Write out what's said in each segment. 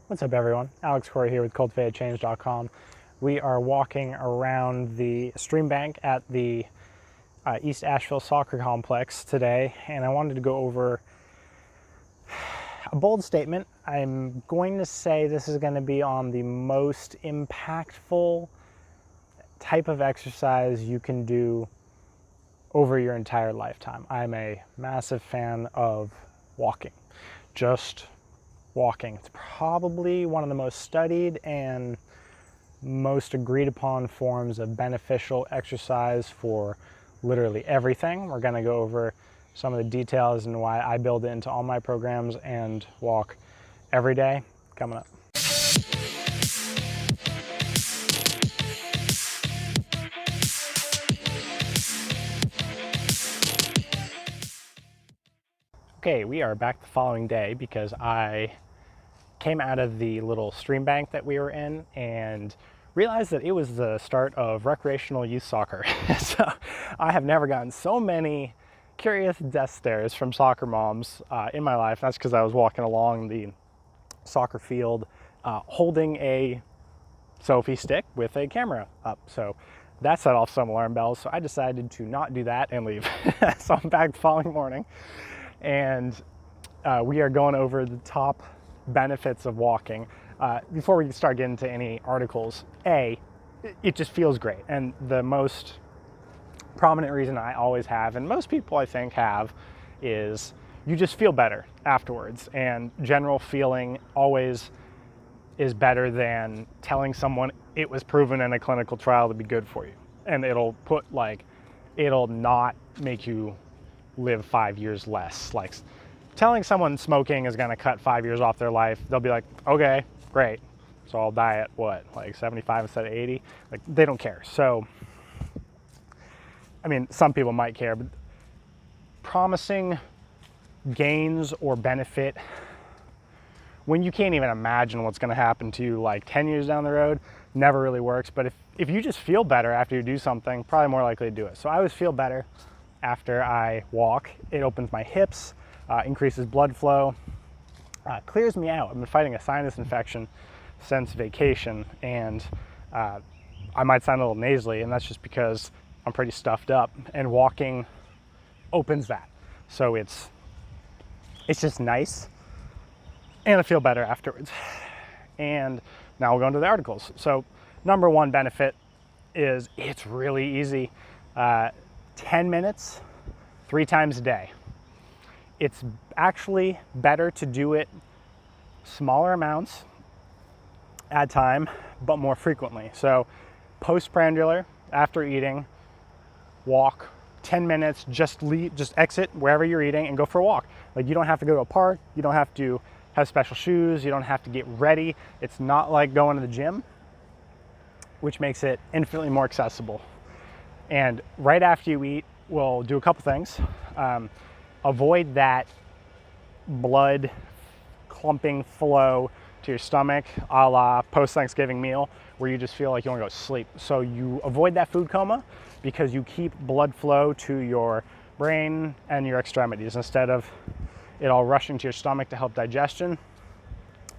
What's up, everyone? Alex Corey here with cultivatedchange.com. We are walking around the stream bank at the East Asheville Soccer Complex today, and I wanted to go over a bold statement. I'm going to say this is going to be on the most impactful type of exercise you can do over your entire lifetime. I'm a massive fan of walking. Just walking. It's probably one of the most studied and most agreed upon forms of beneficial exercise for literally everything. We're going to go over some of the details and why I build it into all my programs and walk every day coming up. Okay, we are back the following day because I came out of the little stream bank that we were in and realized that it was the start of recreational youth soccer. So I have never gotten so many curious death stares from soccer moms in my life. That's because I was walking along the soccer field holding a selfie stick with a camera up. So that set off some alarm bells. So I decided to not do that and leave. So I'm back the following morning and we are going over the top benefits of walking. Before we start getting into any articles, it just feels great. And the most prominent reason I always have, and most people I think have, is you just feel better afterwards. And general feeling always is better than telling someone it was proven in a clinical trial to be good for you. And it'll not make you live 5 years less. Like, telling someone smoking is going to cut 5 years off their life, they'll be like, okay, great. So I'll die at what, like 75 instead of 80? Like, they don't care. So, I mean, some people might care, but promising gains or benefit when you can't even imagine what's going to happen to you like 10 years down the road never really works. But if you just feel better after you do something, probably more likely to do it. So I always feel better after I walk. It opens my hips, increases blood flow, clears me out. I've been fighting a sinus infection since vacation, and I might sound a little nasally, and that's just because I'm pretty stuffed up, and walking opens that. So it's just nice, and I feel better afterwards. And now we'll go into the articles. So number one benefit is it's really easy. 10 minutes, 3 times a day. It's actually better to do it smaller amounts at time, but more frequently. So postprandial, after eating, walk 10 minutes, just exit wherever you're eating and go for a walk. Like, you don't have to go to a park, you don't have to have special shoes, you don't have to get ready. It's not like going to the gym, which makes it infinitely more accessible. And right after you eat, we'll do a couple things. Avoid that blood clumping flow to your stomach, a la post-Thanksgiving meal, where you just feel like you want to go to sleep. So you avoid that food coma because you keep blood flow to your brain and your extremities instead of it all rushing to your stomach to help digestion.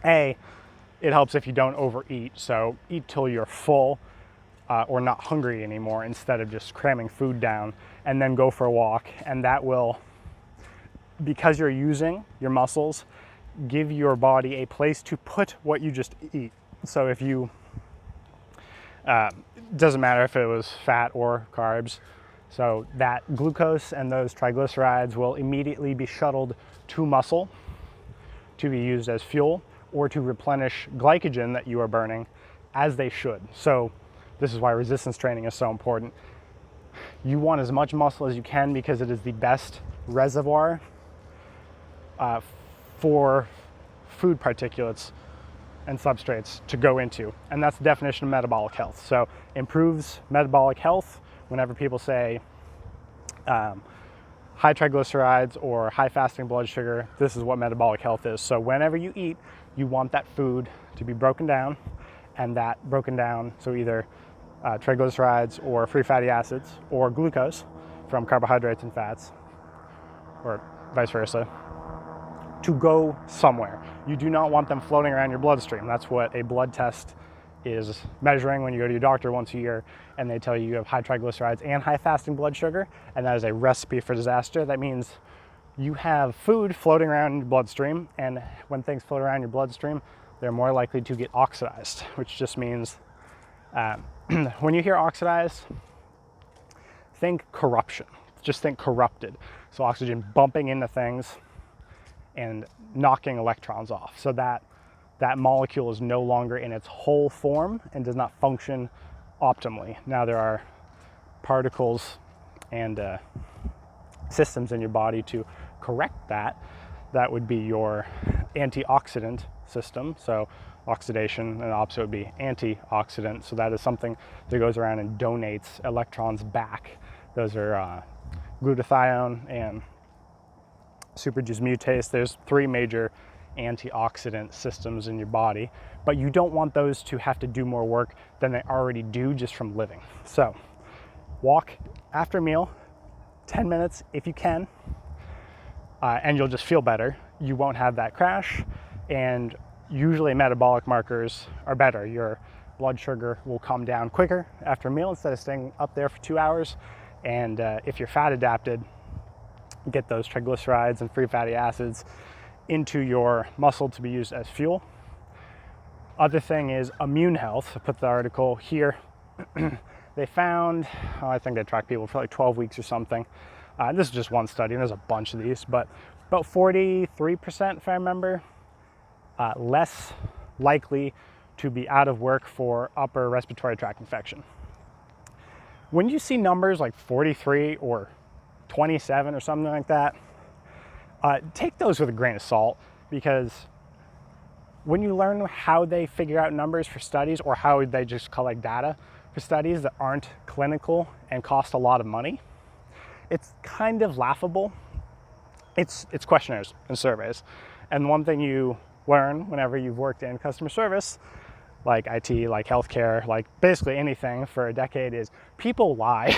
It helps if you don't overeat. So eat till you're full or not hungry anymore instead of just cramming food down, and then go for a walk. And that will, because you're using your muscles, give your body a place to put what you just eat. So if you, doesn't matter if it was fat or carbs, so that glucose and those triglycerides will immediately be shuttled to muscle to be used as fuel or to replenish glycogen that you are burning, as they should. So this is why resistance training is so important. You want as much muscle as you can because it is the best reservoir for food particulates and substrates to go into. And that's the definition of metabolic health. So improves metabolic health. Whenever people say high triglycerides or high fasting blood sugar, this is what metabolic health is. So whenever you eat, you want that food to be broken down, and that broken down, so either triglycerides or free fatty acids or glucose from carbohydrates and fats, or vice versa, to go somewhere. You do not want them floating around your bloodstream. That's what a blood test is measuring when you go to your doctor once a year and they tell you you have high triglycerides and high fasting blood sugar, and that is a recipe for disaster. That means you have food floating around in your bloodstream, and when things float around your bloodstream, they're more likely to get oxidized, which just means when you hear oxidized, think corruption. Just think corrupted. So oxygen bumping into things and knocking electrons off. So that molecule is no longer in its whole form and does not function optimally. Now there are particles and systems in your body to correct that. That would be your antioxidant system. So oxidation, and the opposite would be antioxidant. So that is something that goes around and donates electrons back. Those are glutathione and superjuice mutase. There's 3 major antioxidant systems in your body, but you don't want those to have to do more work than they already do just from living. So walk after a meal, 10 minutes if you can, and you'll just feel better. You won't have that crash, and usually metabolic markers are better. Your blood sugar will come down quicker after a meal instead of staying up there for 2 hours. And if you're fat adapted, get those triglycerides and free fatty acids into your muscle to be used as fuel. Other thing is immune health. I put the article here. They found, I think they tracked people for like 12 weeks or something. This is just one study, and there's a bunch of these, but about 43%, if I remember, less likely to be out of work for upper respiratory tract infection. When you see numbers like 43 or 27 or something like that, take those with a grain of salt, because when you learn how they figure out numbers for studies or how they just collect data for studies that aren't clinical and cost a lot of money, it's kind of laughable. It's questionnaires and surveys. And one thing you learn whenever you've worked in customer service, like IT, like healthcare, like basically anything for a decade, is people lie.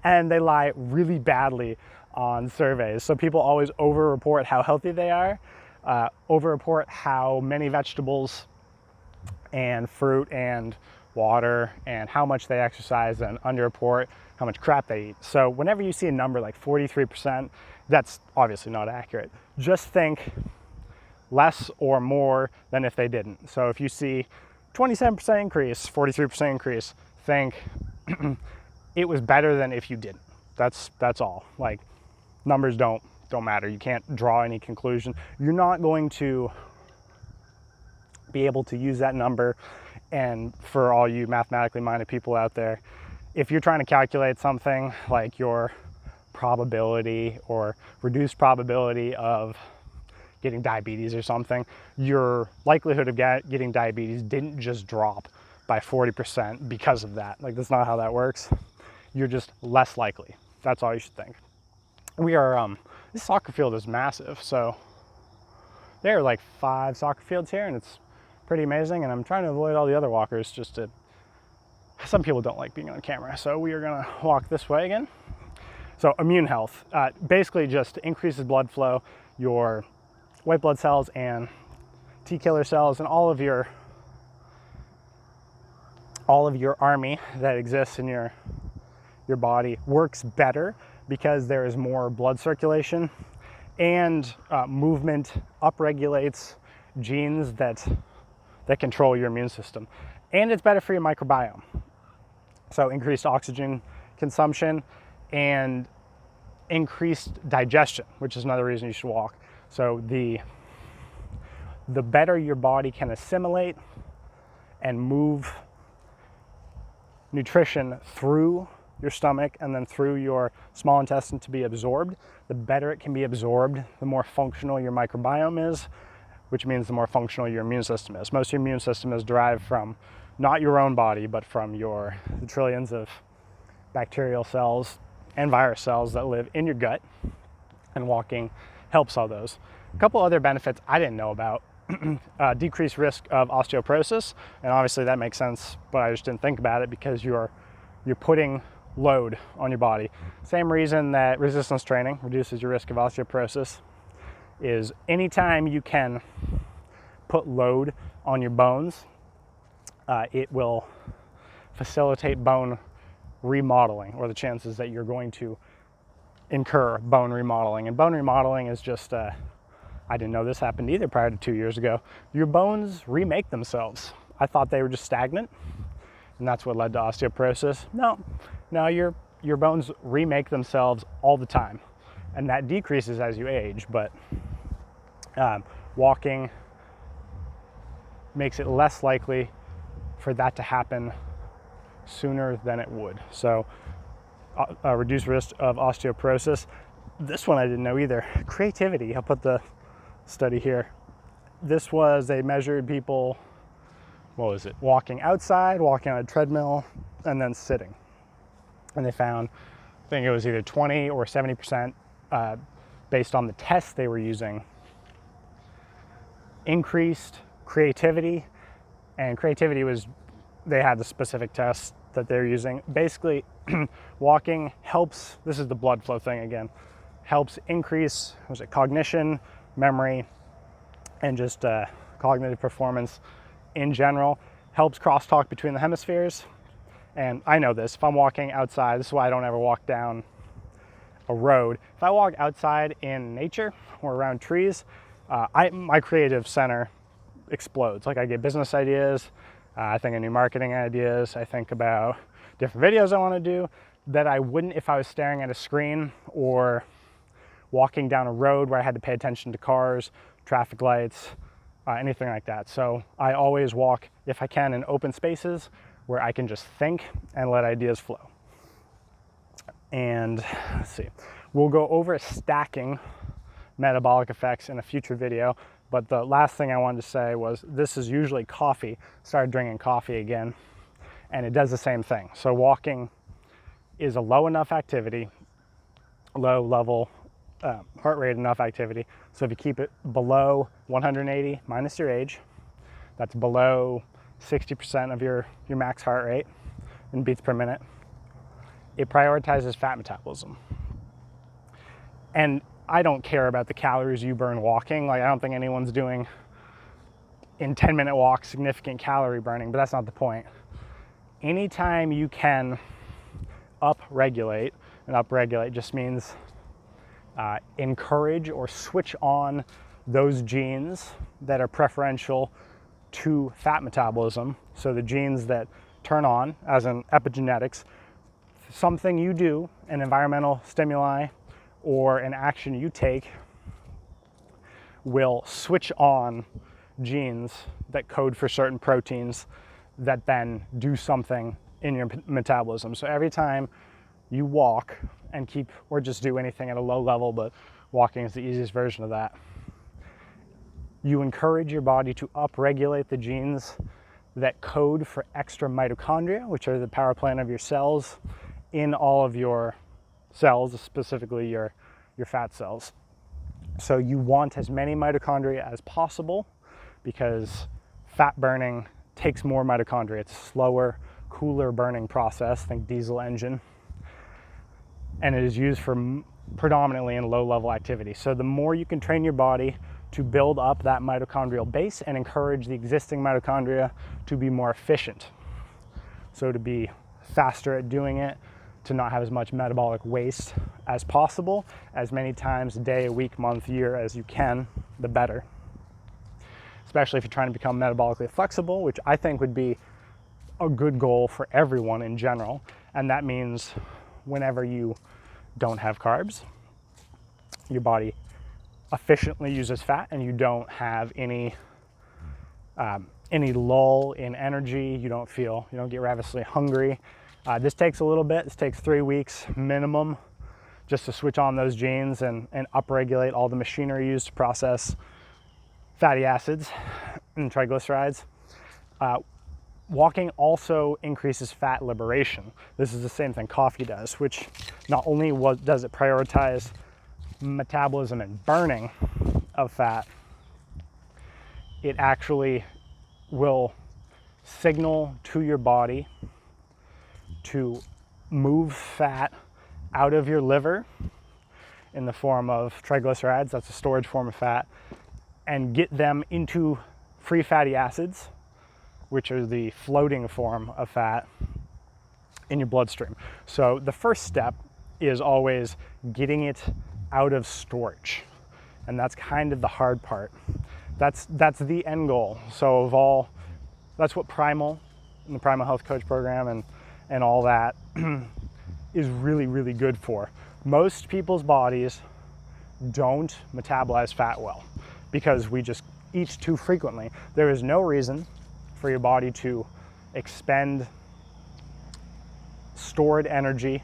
And they lie really badly on surveys. So people always over-report how healthy they are, over-report how many vegetables and fruit and water and how much they exercise, and under-report how much crap they eat. So whenever you see a number like 43%, that's obviously not accurate. Just think less or more than if they didn't. So if you see 27% increase, 43% increase, think it was better than if you didn't. That's all. Like, numbers don't matter. You can't draw any conclusion. You're not going to be able to use that number. And for all you mathematically minded people out there, if you're trying to calculate something like your probability or reduced probability of getting diabetes or something, your likelihood of getting diabetes didn't just drop by 40% because of that. Like, that's not how that works. You're just less likely. That's all you should think. We are, this soccer field is massive. So there are like 5 soccer fields here, and it's pretty amazing. And I'm trying to avoid all the other walkers some people don't like being on camera. So we are gonna walk this way again. So immune health, basically just increases blood flow, your white blood cells and T killer cells and all of your army that exists in your body works better because there is more blood circulation, and movement upregulates genes that control your immune system, and it's better for your microbiome. So increased oxygen consumption and increased digestion, which is another reason you should walk. So the better your body can assimilate and move nutrition through your stomach and then through your small intestine to be absorbed, the better it can be absorbed, the more functional your microbiome is, which means the more functional your immune system is. Most of your immune system is derived from not your own body, but from the trillions of bacterial cells and virus cells that live in your gut, and walking helps all those. A couple other benefits I didn't know about. Decreased risk of osteoporosis, and obviously that makes sense, but I just didn't think about it because you're putting load on your body. Same reason that resistance training reduces your risk of osteoporosis. is anytime you can put load on your bones, it will facilitate bone remodeling, or the chances that you're going to incur bone remodeling. And bone remodeling is just, I didn't know this happened either prior to 2 years ago. Your bones remake themselves. I thought they were just stagnant, and that's what led to osteoporosis. No, your bones remake themselves all the time, and that decreases as you age, but walking makes it less likely for that to happen sooner than it would. So reduced risk of osteoporosis. This one I didn't know either. Creativity, I'll put the study here. This was, they measured people, what was it, walking outside, walking on a treadmill, and then sitting. And they found, I think it was either 20 or 70% based on the tests they were using, increased creativity. And creativity was, they had the specific tests that they're using. Basically, walking helps, this is the blood flow thing again, helps increase, was it cognition, memory, and just cognitive performance in general. Helps crosstalk between the hemispheres. And I know this, if I'm walking outside, this is why I don't ever walk down a road. If I walk outside in nature or around trees, my creative center explodes. Like, I get business ideas, I think of new marketing ideas, I think about different videos I want to do that I wouldn't if I was staring at a screen or walking down a road where I had to pay attention to cars, traffic lights, anything like that. So I always walk, if I can, in open spaces where I can just think and let ideas flow. And let's see, we'll go over stacking metabolic effects in a future video. But the last thing I wanted to say was, this is usually coffee. Started drinking coffee again, and it does the same thing. So walking is a low enough activity, low level heart rate enough activity. So if you keep it below 180 minus your age, that's below 60% of your max heart rate in beats per minute, it prioritizes fat metabolism. And I don't care about the calories you burn walking. Like, I don't think anyone's doing in 10-minute walks significant calorie burning, but that's not the point. Anytime you can upregulate, and upregulate just means encourage or switch on those genes that are preferential to fat metabolism. So the genes that turn on, as in epigenetics, something you do, an environmental stimuli, or an action you take will switch on genes that code for certain proteins that then do something in your metabolism. So every time you walk and keep, or just do anything at a low level, but walking is the easiest version of that, you encourage your body to upregulate the genes that code for extra mitochondria, which are the power plant of your cells in all of your cells, specifically your fat cells. So you want as many mitochondria as possible, because fat burning takes more mitochondria. It's a slower, cooler burning process, think diesel engine, and it is used for predominantly in low level activity. So the more you can train your body to build up that mitochondrial base and encourage the existing mitochondria to be more efficient, so to be faster at doing it, to not have as much metabolic waste as possible, as many times a day, a week, month, year as you can, the better. Especially if you're trying to become metabolically flexible, which I think would be a good goal for everyone in general. And that means whenever you don't have carbs, your body efficiently uses fat, and you don't have any lull in energy. You don't get ravenously hungry. This takes a little bit. This takes 3 weeks minimum just to switch on those genes and upregulate all the machinery used to process fatty acids and triglycerides. Walking also increases fat liberation. This is the same thing coffee does, which not only does it prioritize metabolism and burning of fat, it actually will signal to your body to move fat out of your liver in the form of triglycerides, that's a storage form of fat, and get them into free fatty acids, which are the floating form of fat, in your bloodstream. So the first step is always getting it out of storage. And that's kind of the hard part. That's the end goal. So that's what Primal and the Primal Health Coach program and all that is really, really good for. Most people's bodies don't metabolize fat well because we just eat too frequently. There is no reason for your body to expend stored energy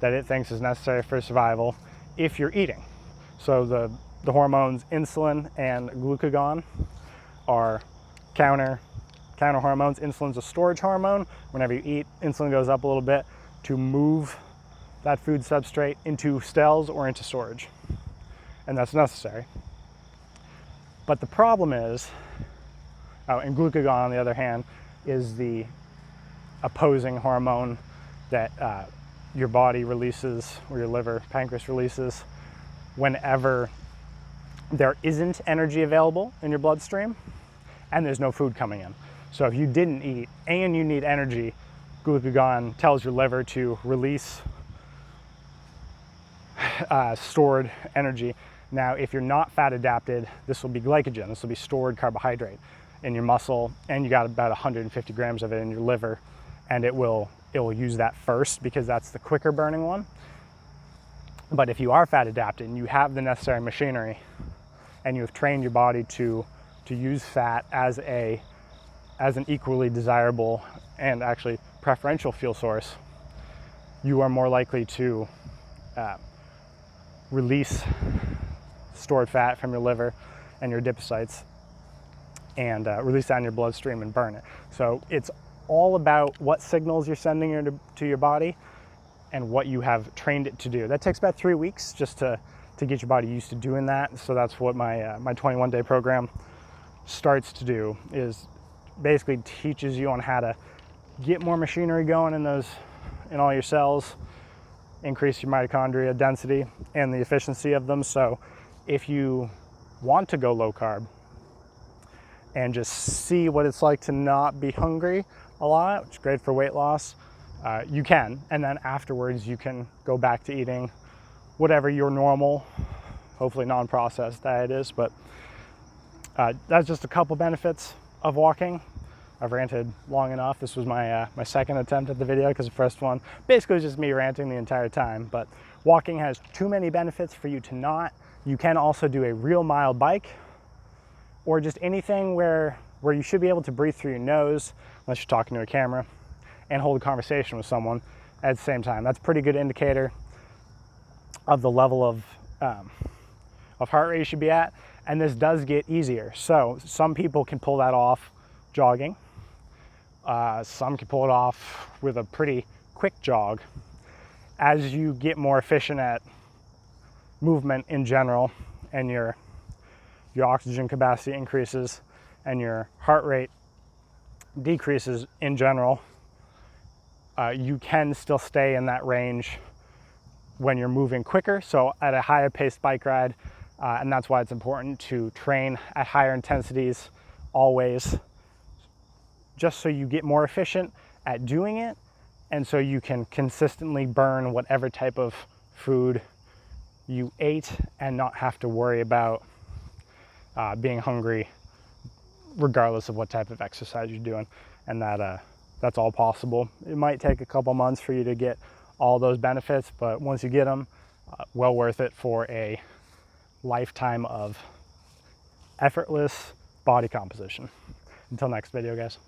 that it thinks is necessary for survival if you're eating. So the hormones insulin and glucagon are counter hormones. Insulin's a storage hormone. Whenever you eat, insulin goes up a little bit to move that food substrate into cells or into storage. And that's necessary. But the problem is, and glucagon on the other hand, is the opposing hormone that your body releases, or your liver, pancreas releases, whenever there isn't energy available in your bloodstream and there's no food coming in. So if you didn't eat and you need energy, glucagon tells your liver to release stored energy. Now, if you're not fat adapted, this will be glycogen. This will be stored carbohydrate in your muscle, and you got about 150 grams of it in your liver, and it will use that first because that's the quicker burning one. But if you are fat adapted and you have the necessary machinery and you have trained your body to use fat as an equally desirable and actually preferential fuel source, you are more likely to release stored fat from your liver and your adipocytes and release that in your bloodstream and burn it. So it's all about what signals you're sending to your body and what you have trained it to do. That takes about 3 weeks just to get your body used to doing that. So that's what my 21-day program starts to do, is basically teaches you on how to get more machinery going in all your cells, increase your mitochondria density and the efficiency of them. So if you want to go low carb and just see what it's like to not be hungry a lot, which is great for weight loss, you can. And then afterwards you can go back to eating whatever your normal, hopefully non-processed diet is. But that's just a couple benefits of walking. I've ranted long enough. This was my second attempt at the video, because the first one basically was just me ranting the entire time. But walking has too many benefits for you to not. You can also do a real mild bike, or just anything where you should be able to breathe through your nose, unless you're talking to a camera, and hold a conversation with someone at the same time. That's a pretty good indicator of the level of heart rate you should be at. And this does get easier. So some people can pull that off jogging. Some can pull it off with a pretty quick jog. As you get more efficient at movement in general, and your oxygen capacity increases and your heart rate decreases in general, you can still stay in that range when you're moving quicker. So at a higher paced bike ride, and that's why it's important to train at higher intensities always, just so you get more efficient at doing it, and so you can consistently burn whatever type of food you ate and not have to worry about being hungry regardless of what type of exercise you're doing. And that's all possible. It might take a couple months for you to get all those benefits, but once you get them, well worth it for a lifetime of effortless body composition. Until next video, guys.